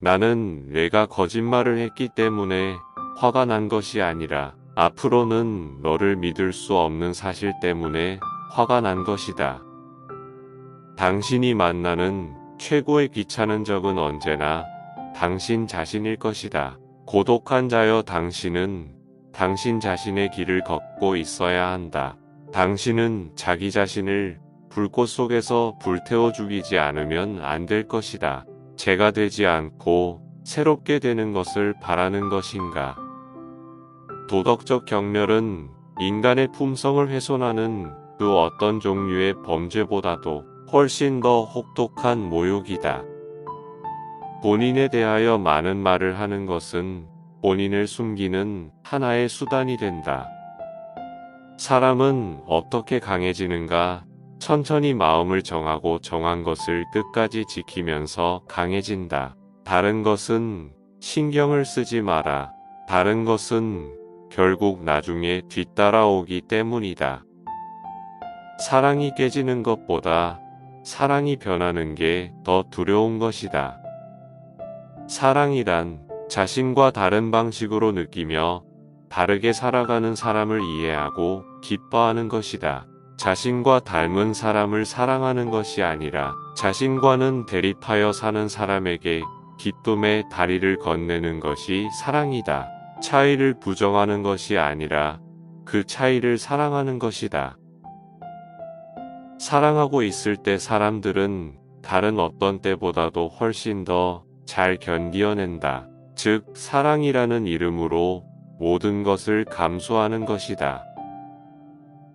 나는 내가 거짓말을 했기 때문에 화가 난 것이 아니라 앞으로는 너를 믿을 수 없는 사실 때문에 화가 난 것이다. 당신이 만나는 최고의 귀찮은 적은 언제나 당신 자신일 것이다. 고독한 자여, 당신은 당신 자신의 길을 걷고 있어야 한다. 당신은 자기 자신을 불꽃 속에서 불태워 죽이지 않으면 안 될 것이다. 죄가 되지 않고 새롭게 되는 것을 바라는 것인가? 도덕적 경멸은 인간의 품성을 훼손하는 그 어떤 종류의 범죄보다도 훨씬 더 혹독한 모욕이다. 본인에 대하여 많은 말을 하는 것은 본인을 숨기는 하나의 수단이 된다. 사람은 어떻게 강해지는가? 천천히 마음을 정하고 정한 것을 끝까지 지키면서 강해진다. 다른 것은 신경을 쓰지 마라. 다른 것은 결국 나중에 뒤따라오기 때문이다. 사랑이 깨지는 것보다 사랑이 변하는 게 더 두려운 것이다. 사랑이란 자신과 다른 방식으로 느끼며 다르게 살아가는 사람을 이해하고 기뻐하는 것이다. 자신과 닮은 사람을 사랑하는 것이 아니라 자신과는 대립하여 사는 사람에게 기쁨의 다리를 건네는 것이 사랑이다. 차이를 부정하는 것이 아니라 그 차이를 사랑하는 것이다. 사랑하고 있을 때 사람들은 다른 어떤 때보다도 훨씬 더 잘 견디어낸다. 즉, 사랑이라는 이름으로 모든 것을 감수하는 것이다.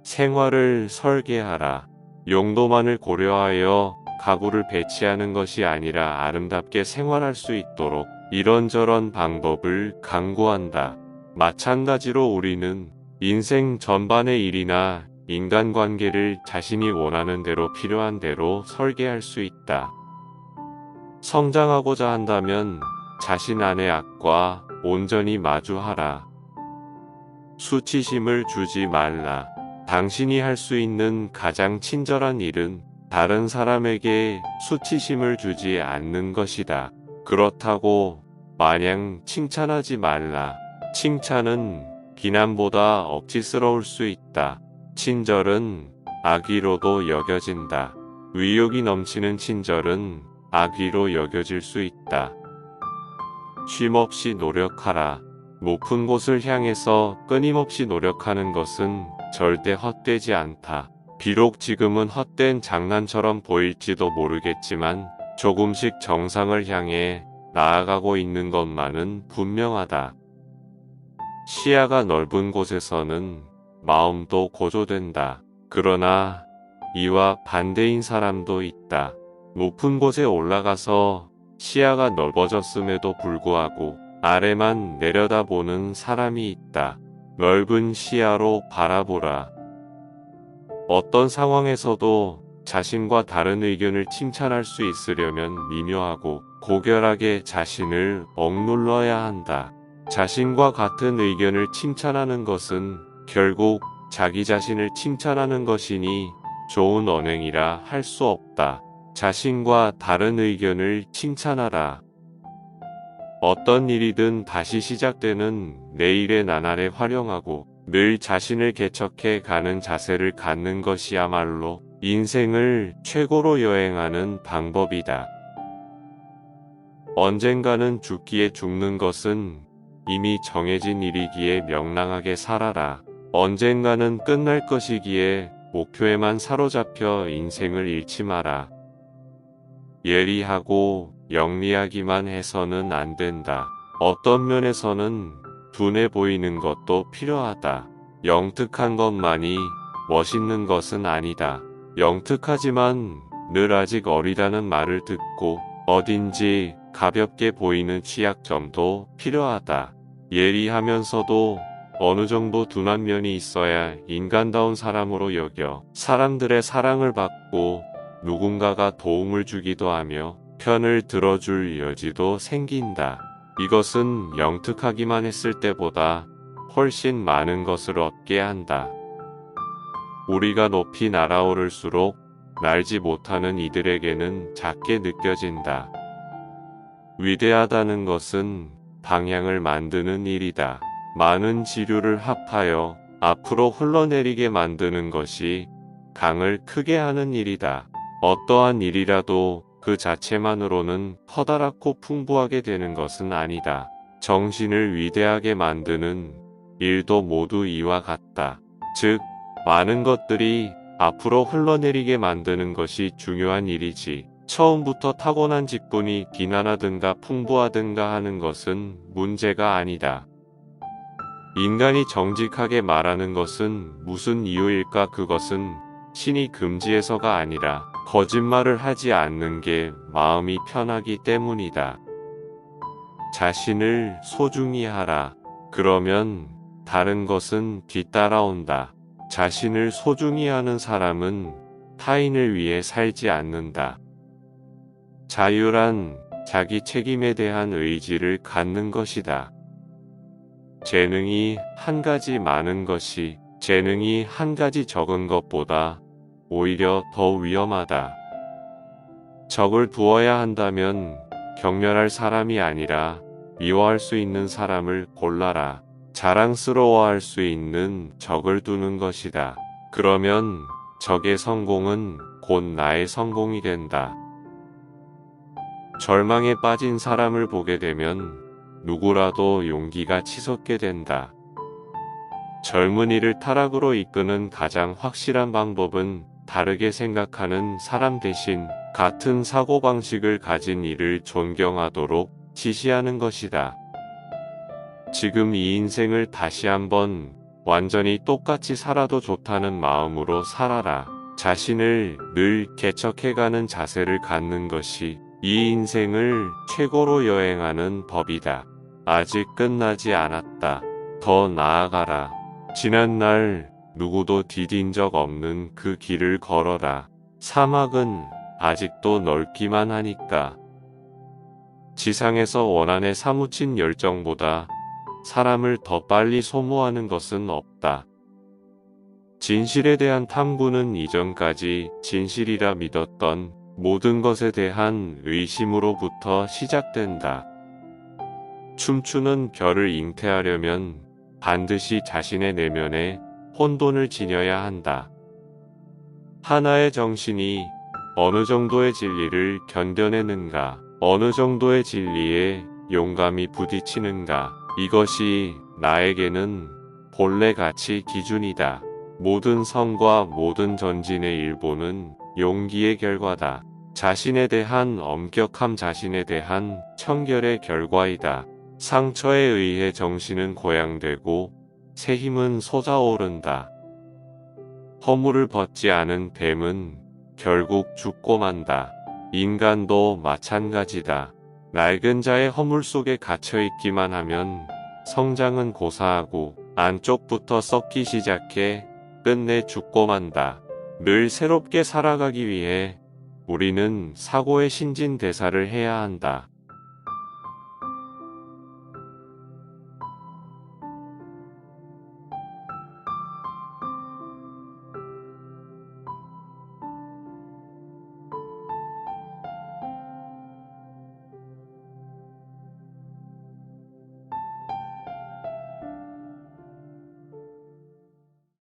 생활을 설계하라. 용도만을 고려하여 가구를 배치하는 것이 아니라 아름답게 생활할 수 있도록 이런저런 방법을 강구한다. 마찬가지로 우리는 인생 전반의 일이나 인간관계를 자신이 원하는 대로 필요한 대로 설계할 수 있다. 성장하고자 한다면 자신 안의 악과 온전히 마주하라. 수치심을 주지 말라. 당신이 할 수 있는 가장 친절한 일은 다른 사람에게 수치심을 주지 않는 것이다. 그렇다고 마냥 칭찬하지 말라. 칭찬은 비난보다 억지스러울 수 있다. 친절은 악의로도 여겨진다. 의욕이 넘치는 친절은 악의로 여겨질 수 있다. 쉼없이 노력하라. 높은 곳을 향해서 끊임없이 노력하는 것은 절대 헛되지 않다. 비록 지금은 헛된 장난처럼 보일지도 모르겠지만 조금씩 정상을 향해 나아가고 있는 것만은 분명하다. 시야가 넓은 곳에서는 마음도 고조된다. 그러나 이와 반대인 사람도 있다. 높은 곳에 올라가서 시야가 넓어졌음에도 불구하고 아래만 내려다보는 사람이 있다. 넓은 시야로 바라보라. 어떤 상황에서도 자신과 다른 의견을 칭찬할 수 있으려면 미묘하고 고결하게 자신을 억눌러야 한다. 자신과 같은 의견을 칭찬하는 것은 결국 자기 자신을 칭찬하는 것이니 좋은 언행이라 할 수 없다. 자신과 다른 의견을 칭찬하라. 어떤 일이든 다시 시작되는 내일의 나날에 활용하고 늘 자신을 개척해 가는 자세를 갖는 것이야말로 인생을 최고로 여행하는 방법이다. 언젠가는 죽기에 죽는 것은 이미 정해진 일이기에 명랑하게 살아라. 언젠가는 끝날 것이기에 목표에만 사로잡혀 인생을 잃지 마라. 예리하고 영리하기만 해서는 안 된다. 어떤 면에서는 둔해 보이는 것도 필요하다. 영특한 것만이 멋있는 것은 아니다. 영특하지만 늘 아직 어리다는 말을 듣고 어딘지 가볍게 보이는 취약점도 필요하다. 예리하면서도 어느 정도 둔한 면이 있어야 인간다운 사람으로 여겨 사람들의 사랑을 받고 누군가가 도움을 주기도 하며 편을 들어줄 여지도 생긴다. 이것은 영특하기만 했을 때보다 훨씬 많은 것을 얻게 한다. 우리가 높이 날아오를수록 날지 못하는 이들에게는 작게 느껴진다. 위대하다는 것은 방향을 만드는 일이다. 많은 지류를 합하여 앞으로 흘러내리게 만드는 것이 강을 크게 하는 일이다. 어떠한 일이라도 그 자체만으로는 커다랗고 풍부하게 되는 것은 아니다. 정신을 위대하게 만드는 일도 모두 이와 같다. 즉, 많은 것들이 앞으로 흘러내리게 만드는 것이 중요한 일이지. 처음부터 타고난 직분이 비난하든가 풍부하든가 하는 것은 문제가 아니다. 인간이 정직하게 말하는 것은 무슨 이유일까? 그것은 신이 금지해서가 아니라 거짓말을 하지 않는 게 마음이 편하기 때문이다. 자신을 소중히 하라. 그러면 다른 것은 뒤따라온다. 자신을 소중히 하는 사람은 타인을 위해 살지 않는다. 자유란 자기 책임에 대한 의지를 갖는 것이다. 재능이 한 가지 많은 것이 재능이 한 가지 적은 것보다 오히려 더 위험하다. 적을 두어야 한다면 경멸할 사람이 아니라 미워할 수 있는 사람을 골라라. 자랑스러워할 수 있는 적을 두는 것이다. 그러면 적의 성공은 곧 나의 성공이 된다. 절망에 빠진 사람을 보게 되면 누구라도 용기가 치솟게 된다. 젊은이를 타락으로 이끄는 가장 확실한 방법은 다르게 생각하는 사람 대신 같은 사고방식을 가진 이를 존경하도록 지시하는 것이다. 지금 이 인생을 다시 한번 완전히 똑같이 살아도 좋다는 마음으로 살아라. 자신을 늘 개척해가는 자세를 갖는 것이 이 인생을 최고로 여행하는 법이다. 아직 끝나지 않았다. 더 나아가라. 지난날 누구도 디딘 적 없는 그 길을 걸어라. 사막은 아직도 넓기만 하니까. 지상에서 원한에 사무친 열정보다 사람을 더 빨리 소모하는 것은 없다. 진실에 대한 탐구는 이전까지 진실이라 믿었던 모든 것에 대한 의심으로부터 시작된다. 춤추는 별을 잉태하려면 반드시 자신의 내면에 혼돈을 지녀야 한다. 하나의 정신이 어느 정도의 진리를 견뎌내는가, 어느 정도의 진리에 용감히 부딪히는가, 이것이 나에게는 본래 가치 기준이다. 모든 성과 모든 전진의 일보는 용기의 결과다. 자신에 대한 엄격함, 자신에 대한 청결의 결과이다. 상처에 의해 정신은 고양되고 새 힘은 솟아오른다. 허물을 벗지 않은 뱀은 결국 죽고 만다. 인간도 마찬가지다. 낡은 자의 허물 속에 갇혀있기만 하면 성장은 고사하고 안쪽부터 썩기 시작해 끝내 죽고 만다. 늘 새롭게 살아가기 위해 우리는 사고의 신진대사를 해야 한다.